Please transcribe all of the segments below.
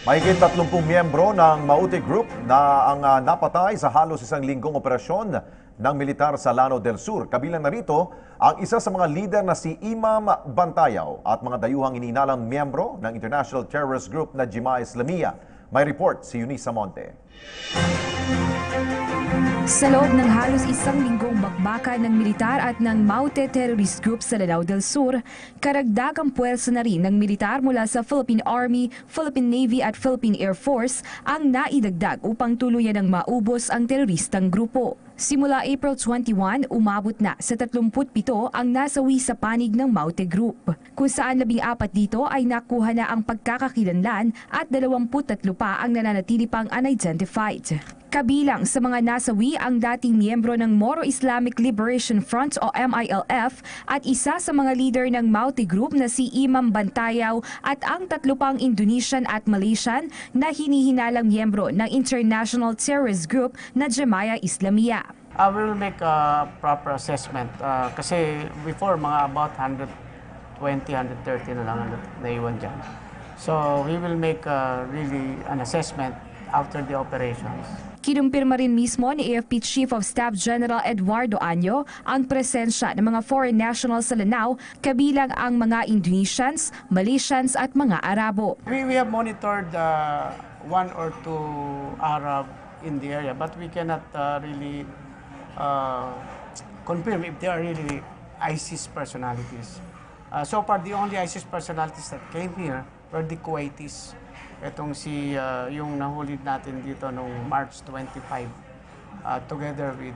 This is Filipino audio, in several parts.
Mahigit 30 miyembro ng Maute Group na ang napatay sa halos isang linggong operasyon ng militar sa Lanao del Sur. Kabilang narito ang isa sa mga lider na si Imam Bantayaw at mga dayuhang ininalang miyembro ng International Terrorist Group na Jemaah Islamiyah. May report si Eunice Monte. Sa loob ng halos isang linggong bakbakan ng militar at ng Maute Terrorist Group sa Lanao del Sur, karagdagang puwersa na rin ng militar mula sa Philippine Army, Philippine Navy at Philippine Air Force ang naidagdag upang tuluyan ng maubos ang teroristang grupo. Simula April 21, umabot na sa 37 ang nasawi sa panig ng Maute Group, kung saan 14 dito ay nakuha na ang pagkakakilanlan at 23 pa ang nananatili pang unidentified. Kabilang sa mga nasawi ang dating miyembro ng Moro Islamic Liberation Front o MILF at isa sa mga leader ng Maute Group na si Imam Bantayaw at ang 3 pang Indonesian at Malaysian na hinihinalang miyembro ng International Terrorist Group na Jemaah Islamiyah. We will make a proper assessment kasi before mga about 120, 130 na lang ang naiwan dyan. So we will make really an assessment after the operations. Kinumpirma rin mismo ni AFP Chief of Staff General Eduardo Año ang presensya ng mga foreign nationals sa Lanao, kabilang ang mga Indonesians, Malaysians at mga Arabo. We have monitored 1 or 2 Arab in the area, but we cannot really confirm if they are really ISIS personalities. So far, the only ISIS personalities that came here were the Kuwaitis. Itong yung nahuli natin dito noong March 25 together with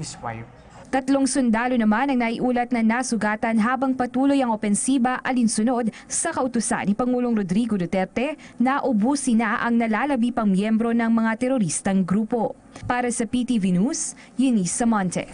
his wife. 3 sundalo naman ang naiulat na nasugatan habang patuloy ang opensiba alinsunod sa kautusan ni Pangulong Rodrigo Duterte na ubusin na ang nalalabi pang miyembro ng mga teroristang grupo. Para sa PTV News, Eunice Monte.